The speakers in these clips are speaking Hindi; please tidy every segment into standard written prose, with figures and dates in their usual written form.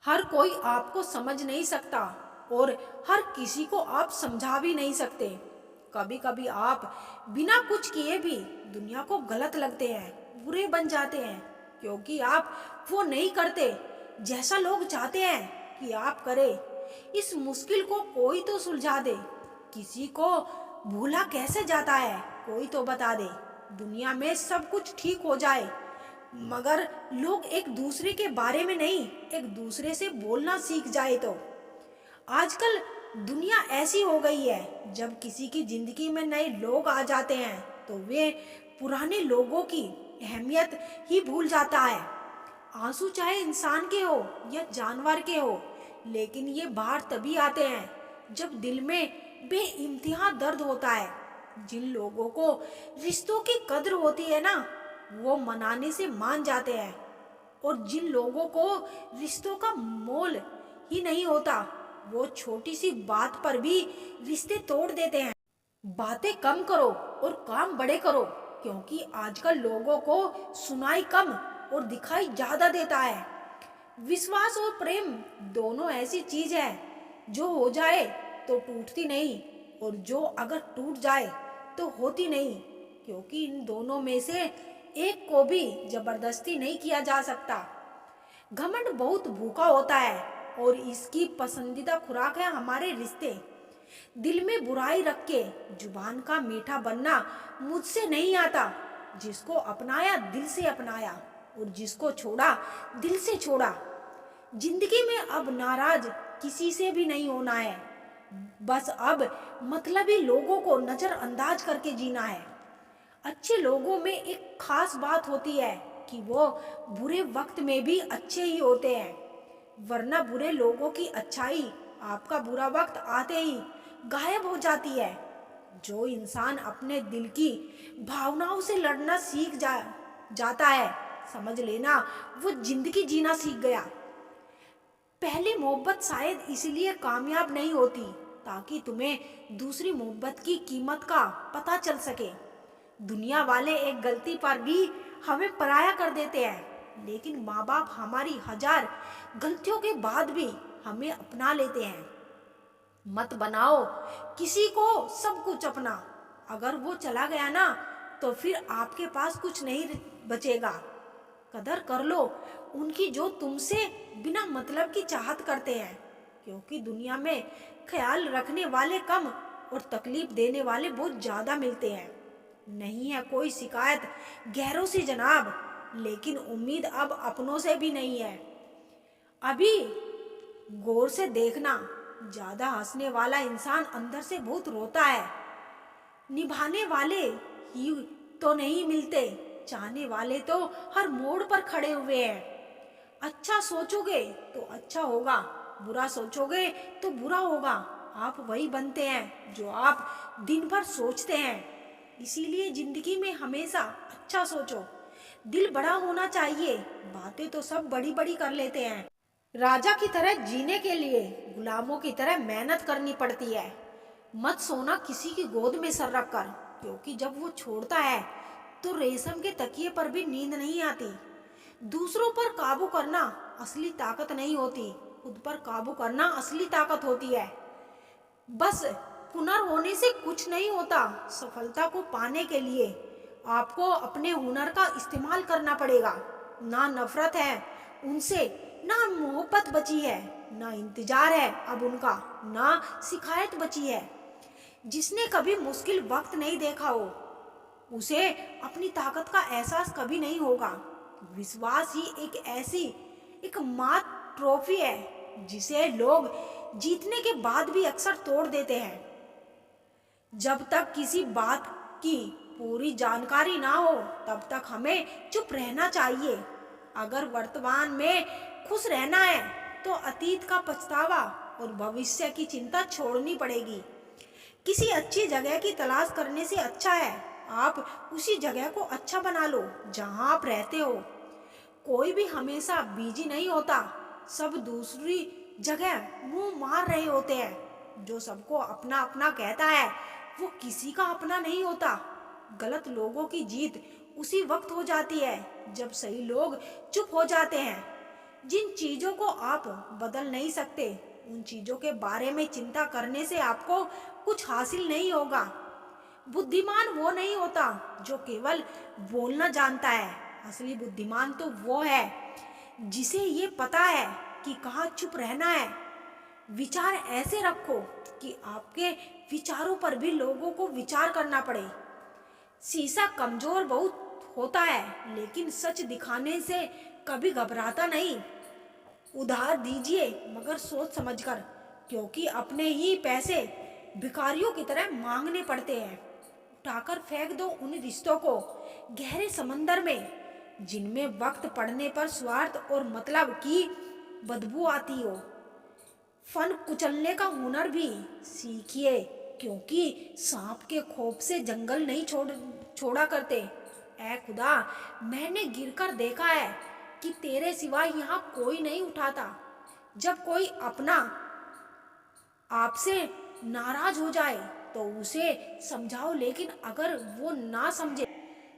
हर कोई आपको समझ नहीं सकता और हर किसी को आप समझा भी नहीं सकते। कभी कभी आप बिना कुछ किए भी दुनिया को गलत लगते हैं, बुरे बन जाते हैं, क्योंकि आप वो नहीं करते जैसा लोग चाहते हैं कि आप करें। इस मुश्किल को कोई तो सुलझा दे। किसी को भूला कैसे जाता है, कोई तो बता दे। दुनिया में सब कुछ ठीक हो जाए, मगर लोग एक दूसरे के बारे में नहीं, एक दूसरे से बोलना सीख जाए तो। आजकल दुनिया ऐसी हो गई है, जब किसी की जिंदगी में नए लोग आ जाते हैं तो वे पुराने लोगों की अहमियत ही भूल जाता है। आंसू चाहे इंसान के हो या जानवर के हो, लेकिन ये बाहर तभी आते हैं जब दिल में बेइंतहा दर्द होता है। जिन लोगों को रिश्तों की कद्र होती है ना, वो मनाने से मान जाते हैं, और जिन लोगों को रिश्तों का मोल ही नहीं होता, वो छोटी सी बात पर भी रिश्ते तोड़ देते हैं। बातें कम करो और काम बड़े करो, क्योंकि आजकल लोगों को सुनाई कम और दिखाई ज्यादा देता है। विश्वास और प्रेम दोनों ऐसी चीज है जो हो जाए तो टूटती नहीं, और जो अगर टूट जाए तो होती नहीं, क्योंकि इन दोनों में से एक को भी जबरदस्ती नहीं किया जा सकता। घमंड बहुत भूखा होता है और इसकी पसंदीदा खुराक है हमारे रिश्ते। दिल में बुराई रख के जुबान का मीठा बनना मुझसे नहीं आता। जिसको अपनाया दिल से अपनाया, और जिसको छोड़ा दिल से छोड़ा। जिंदगी में अब नाराज किसी से भी नहीं होना है, बस अब मतलबी लोगों को नजरअंदाज करके जीना है। अच्छे लोगों में एक खास बात होती है कि वो बुरे वक्त में भी अच्छे ही होते हैं, वरना बुरे लोगों की अच्छाई आपका बुरा वक्त आते ही गायब हो जाती है। जो इंसान अपने दिल की भावनाओं से लड़ना सीख जाता है, समझ लेना वो जिंदगी जीना सीख गया। पहली मोहब्बत शायद इसलिए कामयाब नहीं होती ताकि तुम्हें दूसरी मोहब्बत की कीमत का पता चल सके। दुनिया वाले एक गलती पर भी हमें पराया कर देते हैं, लेकिन माँ बाप हमारी हजार गलतियों के बाद भी हमें अपना लेते हैं। मत बनाओ किसी को सब कुछ अपना। अगर वो चला गया ना, तो फिर आपके पास कुछ नहीं बचेगा। कदर कर लो उनकी जो तुमसे बिना मतलब की चाहत करते हैं, क्योंकि दुनिया में ख्याल रखने वाले कम और तकलीफ देने वाले बहुत ज्यादा मिलते हैं। नहीं है कोई शिकायत गैरों से जनाब, लेकिन उम्मीद अब अपनों से भी नहीं है। अभी गौर से देखना, ज्यादा हंसने वाला इंसान अंदर से बहुत रोता है। निभाने वाले ही तो नहीं मिलते, चाहने वाले तो हर मोड़ पर खड़े हुए हैं। अच्छा सोचोगे तो अच्छा होगा, बुरा सोचोगे तो बुरा होगा। आप वही बनते हैं जो आप दिन भर सोचते हैं। इसीलिए जिंदगी में हमेशा अच्छा सोचो। दिल बड़ा होना चाहिए, बातें तो सब बड़ी बड़ी कर लेते हैं। राजा की तरह जीने के लिए गुलामों की तरह मेहनत करनी पड़ती है। मत सोना किसी की गोद में सर रख कर, क्योंकि जब वो छोड़ता है तो रेशम के तकिए पर भी नींद नहीं आती। दूसरों पर काबू करना असली ताकत नहीं होती, खुद पर काबू करना असली ताकत होती है। बस हुनर होने से कुछ नहीं होता। सफलता को पाने के लिए आपको अपने हुनर का इस्तेमाल करना पड़ेगा। ना नफरत है उनसे, ना मोहब्बत बची है, ना इंतजार है अब उनका, ना शिकायत बची है। जिसने कभी मुश्किल वक्त नहीं देखा हो, उसे अपनी ताकत का एहसास कभी नहीं होगा। विश्वास ही एक मात ट्रॉफी है जिसे लोग जीतने के बाद भी अक्सर तोड़ देते हैं। जब तक किसी बात की पूरी जानकारी ना हो, तब तक हमें चुप रहना चाहिए। अगर वर्तमान में खुश रहना है तो अतीत का पछतावा और भविष्य की चिंता छोड़नी पड़ेगी। किसी अच्छी जगह की तलाश करने से अच्छा है आप उसी जगह को अच्छा बना लो जहां आप रहते हो। कोई भी हमेशा बिजी नहीं होता, सब दूसरी जगह मुंह मार रहे होते हैं। जो सबको अपना अपना कहता है वो किसी का अपना नहीं होता। गलत लोगों की जीत उसी वक्त हो जाती है जब सही लोग चुप हो जाते हैं। जिन चीजों को आप बदल नहीं सकते, उन चीजों के बारे में चिंता करने से आपको कुछ हासिल नहीं होगा। बुद्धिमान वो नहीं होता जो केवल बोलना जानता है। असली बुद्धिमान तो वो है जिसे ये पता है कि कहाँ चुप रहना है। विचार ऐसे रखो कि आपके विचारों पर भी लोगों को विचार करना पड़े। शीशा कमजोर बहुत होता है, लेकिन सच दिखाने से कभी घबराता नहीं। उधार दीजिए, मगर सोच समझकर, क्योंकि अपने ही पैसे भिखारियों की तरह मांगने पड़ते हैं। उठाकर फेंक दो उन रिश्तों को गहरे समंदर में, जिनमें वक्त पड़ने पर स्वार्थ और मतलब की बदबू आती हो। फन कुचलने का हुनर भी सीखिए, क्योंकि सांप के खौफ से जंगल नहीं छोड़ा करते। ऐ खुदा, मैंने गिरकर देखा है कि तेरे सिवाय यहाँ कोई नहीं उठाता। जब कोई अपना आपसे नाराज हो जाए तो उसे समझाओ, लेकिन अगर वो ना समझे,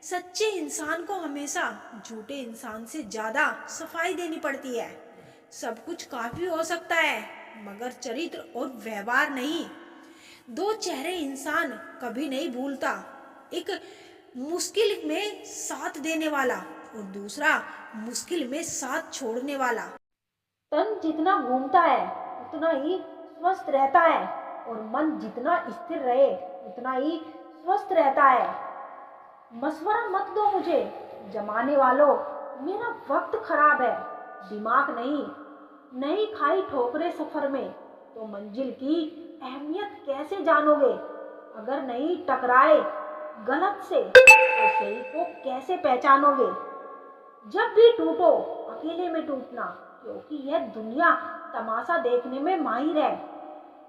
सच्चे इंसान को हमेशा झूठे इंसान से ज्यादा सफाई देनी पड़ती है। सब कुछ काफी हो सकता है, मगर चरित्र और व्यवहार नहीं। दो चेहरे इंसान कभी नहीं भूलता, एक मुश्किल में साथ देने वाला और दूसरा मुश्किल में साथ छोड़ने वाला। तन जितना घूमता है उतना ही स्वस्थ रहता है, और मन जितना स्थिर रहे उतना ही स्वस्थ रहता है। मशवरा मत दो मुझे जमाने वालों, मेरा वक्त खराब है। दिमाग नहीं खाई ठोकरे सफर में, तो मंजिल की अहमियत कैसे जानोगे। अगर नहीं टकराए गलत से, तो सही को कैसे पहचानोगे। जब भी टूटो, अकेले में टूटना, क्योंकि यह दुनिया तमाशा देखने में माहिर है।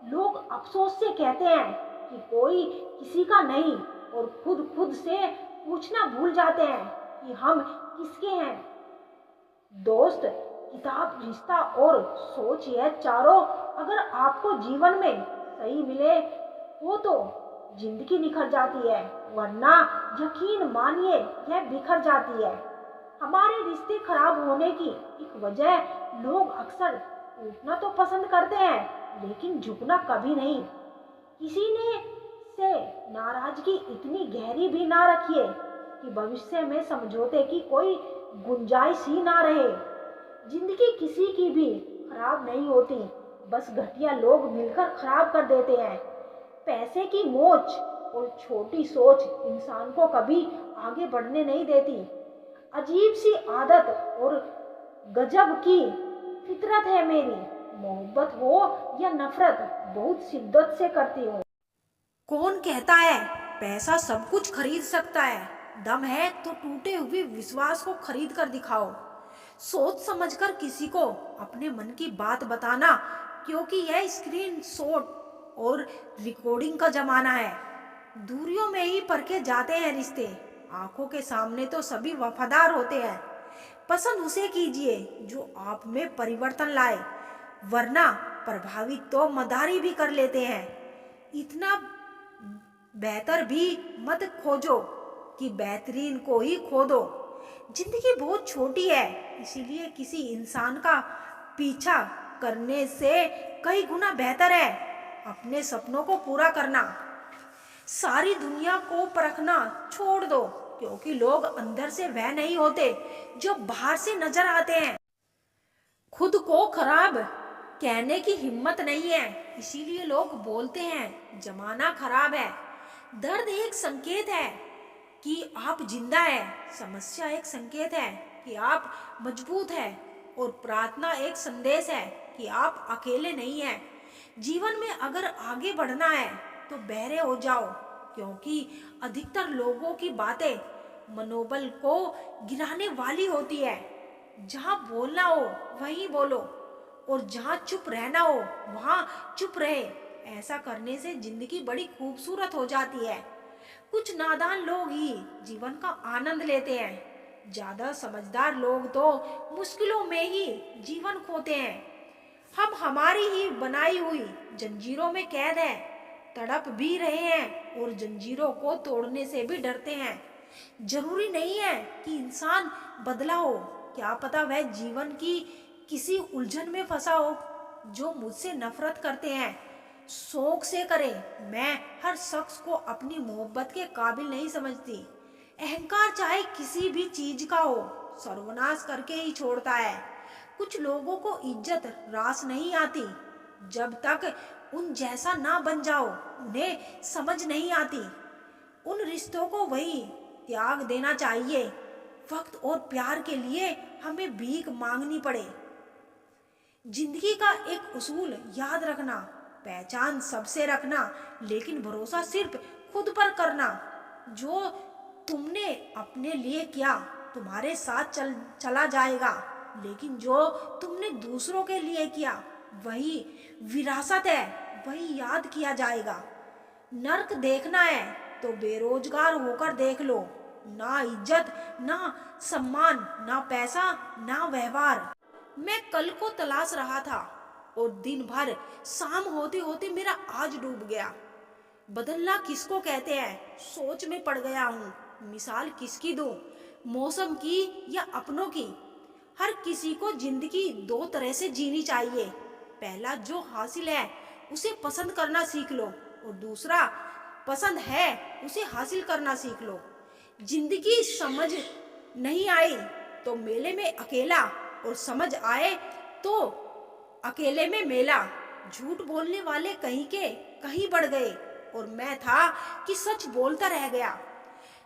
लोग अफसोस से कहते हैं कि कोई किसी का नहीं, और खुद से पूछना भूल जाते हैं कि हम किसके हैं। दोस्त, किताब, रिश्ता और सोच, यह चारों अगर आपको जीवन में सही मिले हो तो जिंदगी निखर जाती है, वरना यकीन मानिए यह बिखर जाती है। हमारे रिश्ते खराब होने की एक वजह, लोग अक्सर टूटना तो पसंद करते हैं, लेकिन झुकना कभी नहीं। किसी ने से नाराजगी इतनी गहरी भी ना रखिए कि भविष्य में समझौते की कोई गुंजाइश ही ना रहे। जिंदगी किसी की भी खराब नहीं होती, बस घटिया लोग मिलकर खराब कर देते हैं। पैसे की मोच और छोटी सोच इंसान को कभी आगे बढ़ने नहीं देती। अजीब सी आदत और गजब की फितरत है मेरी, मोहब्बत हो या नफरत बहुत शिद्दत से करती हूँ। कौन कहता है पैसा सब कुछ खरीद सकता है? दम है तो टूटे हुए विश्वास को खरीद कर दिखाओ। सोच समझकर किसी को अपने मन की बात बताना, क्योंकि यह स्क्रीन शॉट और रिकॉर्डिंग का जमाना है। दूरियों में ही परखे जाते हैं रिश्ते, आंखों के सामने तो सभी वफादार होते हैं। पसंद उसे कीजिए जो आप में परिवर्तन लाए, वरना प्रभावित तो मदारी भी कर लेते हैं। इतना बेहतर भी मत खोजो कि बेहतरीन को ही खो दो। जिंदगी बहुत छोटी है, इसीलिए किसी इंसान का पीछा करने से कई गुना बेहतर है अपने सपनों को पूरा करना। सारी दुनिया को परखना छोड़ दो, क्योंकि लोग अंदर से वह नहीं होते जो बाहर से नजर आते हैं। खुद को खराब कहने की हिम्मत नहीं है, इसीलिए लोग बोलते हैं जमाना खराब है। दर्द एक संकेत है कि आप जिंदा है, समस्या एक संकेत है कि आप मजबूत है, और प्रार्थना एक संदेश है कि आप अकेले नहीं हैं। जीवन में अगर आगे बढ़ना है तो बहरे हो जाओ, क्योंकि अधिकतर लोगों की बातें मनोबल को गिराने वाली होती है। जहाँ बोलना हो वहीं बोलो, और जहाँ चुप रहना हो वहाँ चुप रहे। ऐसा करने से जिंदगी बड़ी खूबसूरत हो जाती है। कुछ नादान लोग ही जीवन का आनंद लेते हैं, ज्यादा समझदार लोग तो मुश्किलों में ही जीवन खोते हैं। हम हमारी ही बनाई हुई जंजीरों में कैद हैं, तड़प भी रहे हैं और जंजीरों को तोड़ने से भी डरते हैं। जरूरी नहीं है कि इंसान बदला हो, क्या पता वह जीवन की किसी उलझन में फंसा हो। जो मुझसे नफरत करते हैं शौक से करें। मैं हर शख्स को अपनी मोहब्बत के काबिल नहीं समझती। अहंकार चाहे किसी भी चीज का हो, सर्वनाश करके ही छोड़ता है। कुछ लोगों को इज्जत रास नहीं आती। जब तक उन जैसा ना बन जाओ उन्हें समझ नहीं आती। उन रिश्तों को वही त्याग देना चाहिए वक्त और प्यार के लिए हमें भीख मांगनी पड़े। जिंदगी का एक उसूल याद रखना, पहचान सबसे रखना, लेकिन भरोसा सिर्फ खुद पर करना। जो तुमने अपने लिए किया तुम्हारे साथ चला जाएगा, लेकिन जो तुमने दूसरों के लिए किया वही विरासत है, वही याद किया जाएगा। नर्क देखना है तो बेरोजगार होकर देख लो। ना इज्जत, ना सम्मान, ना पैसा, ना व्यवहार। मैं कल को तलाश रहा था और दिन भर शाम होते होते मेरा आज डूब गया। बदलना किसको कहते हैं, सोच में पड़ गया हूँ। मिसाल किसकी दूं, मौसम की या अपनों की। हर किसी को जिंदगी दो तरह से जीनी चाहिए। पहला, जो हासिल है उसे पसंद करना सीख लो, और दूसरा, पसंद है उसे हासिल करना सीख लो। जिंदगी समझ नहीं आई तो मेले में अकेला, और समझ आए तो अकेले में मेला। झूठ बोलने वाले कहीं के कहीं बढ़ गए, और मैं था कि सच बोलता रह गया।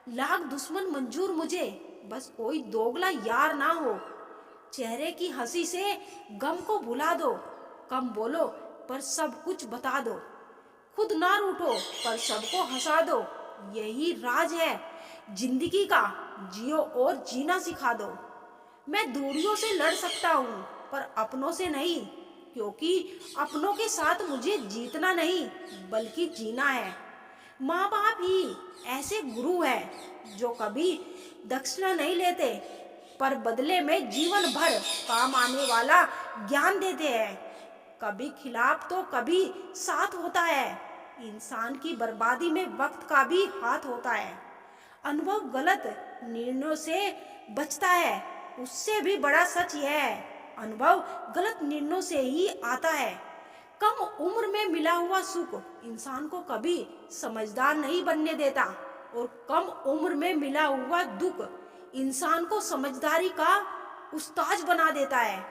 लाख दुश्मन मंजूर मुझे, बस कोई दोगला यार ना हो। चेहरे की हंसी से गम को भुला दो। कम बोलो पर सब कुछ बता दो। खुद ना रूठो पर सबको हंसा दो। यही राज है जिंदगी का, जियो और जीना सिखा दो। मैं दूरियों से लड़ सकता हूँ पर अपनों से नहीं, क्योंकि अपनों के साथ मुझे जीतना नहीं बल्कि जीना है। माँ बाप ही ऐसे गुरु हैं जो कभी दक्षिणा नहीं लेते, पर बदले में जीवन भर काम आने वाला ज्ञान देते हैं। कभी खिलाफ तो कभी साथ होता है। इंसान की बर्बादी में वक्त का भी हाथ होता है। अनुभव गलत निर्णयों से बचता है, उससे भी बड़ा सच यह है, अनुभव गलत निर्णयों से ही आता है। कम उम्र में मिला हुआ सुख इंसान को कभी समझदार नहीं बनने देता, और कम उम्र में मिला हुआ दुख इंसान को समझदारी का उस्ताद बना देता है।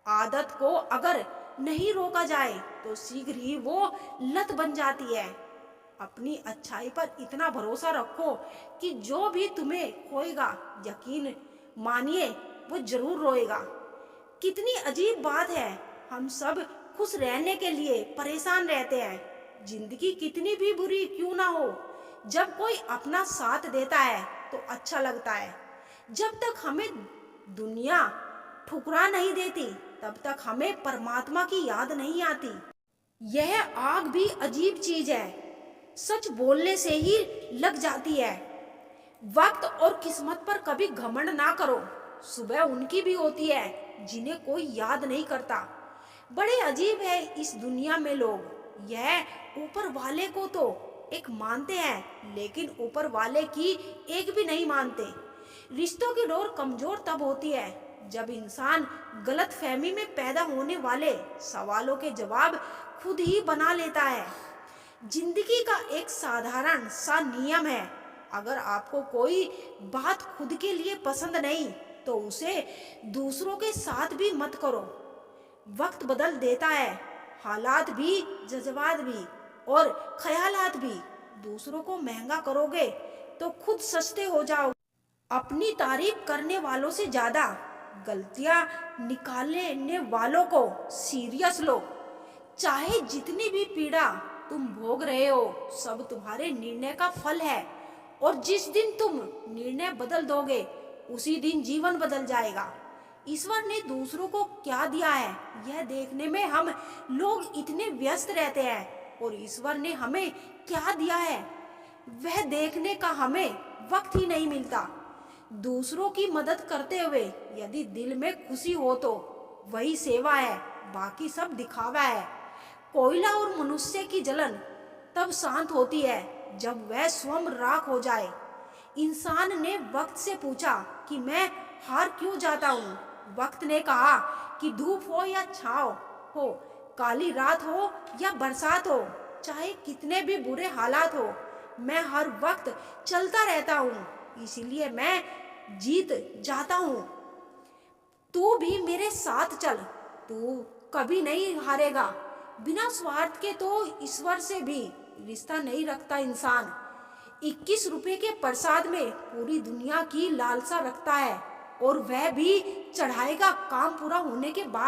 आदत को अगर नहीं रोका जाए तो शीघ्र ही वो लत बन जाती है। अपनी अच्छाई पर इतना भरोसा रखो कि जो भी तुम्हें खोएगा, यकीन मानिए वो जरूर रोएगा। कितनी अजीब बात है, हम सब खुश रहने के लिए परेशान रहते हैं। जिंदगी कितनी भी बुरी क्यों ना हो, जब कोई अपना साथ देता है तो अच्छा लगता है। जब तक हमें दुनिया ठुकरा नहीं देती तब तक हमें परमात्मा की याद नहीं आती। यह आग भी अजीब चीज है, सच बोलने से ही लग जाती है। वक्त और किस्मत पर कभी घमंड ना करो, सुबह उनकी भी होती है जिन्हें कोई याद नहीं करता। बड़े अजीब है इस दुनिया में लोग, यह ऊपर वाले को तो एक मानते हैं लेकिन ऊपर वाले की एक भी नहीं मानते। रिश्तों की डोर कमजोर तब होती है जब इंसान गलत फहमी में पैदा होने वाले सवालों के जवाब खुद ही बना लेता है। जिंदगी का एक साधारण सा नियम है, अगर आपको कोई बात खुद के लिए पसंद नहीं तो उसे दूसरों के साथ भी मत करो। वक्त बदल देता है, हालात भी, जज्बात भी और ख्यालात भी। दूसरों को महंगा करोगे तो खुद सस्ते हो जाओ। अपनी तारीफ करने वालों से ज्यादा गलतियां निकालने वालों को सीरियस लो। चाहे जितनी भी पीड़ा तुम भोग रहे हो सब तुम्हारे निर्णय का फल है, और जिस दिन तुम निर्णय बदल दोगे उसी दिन जीवन बदल जाएगा। ईश्वर ने दूसरों को क्या दिया है यह देखने में हम लोग इतने व्यस्त रहते हैं, और ईश्वर ने हमें क्या दिया है वह देखने का हमें वक्त ही नहीं मिलता। दूसरों की मदद करते हुए यदि दिल में खुशी हो तो वही सेवा है, बाकी सब दिखावा है। कोयला और मनुष्य की जलन तब शांत होती है जब वह स्वयं राख हो जाए। इंसान ने वक्त से पूछा कि मैं हार क्यों जाता हूँ, वक्त ने कहा कि धूप हो या छाँव हो, काली रात हो या बरसात हो, चाहे कितने भी बुरे हालात हो, मैं हर वक्त चलता रहता हूँ, इसीलिए मैं जीत जाता हूँ। तू भी मेरे साथ चल, तू कभी नहीं हारेगा। बिना स्वार्थ के तो ईश्वर से भी रिश्ता नहीं रखता इंसान। 21 रुपए के प्रसाद में पूरी दुनिया की लालसा रखता है, और वह भी चढ़ाएगा काम पूरा होने के बाद।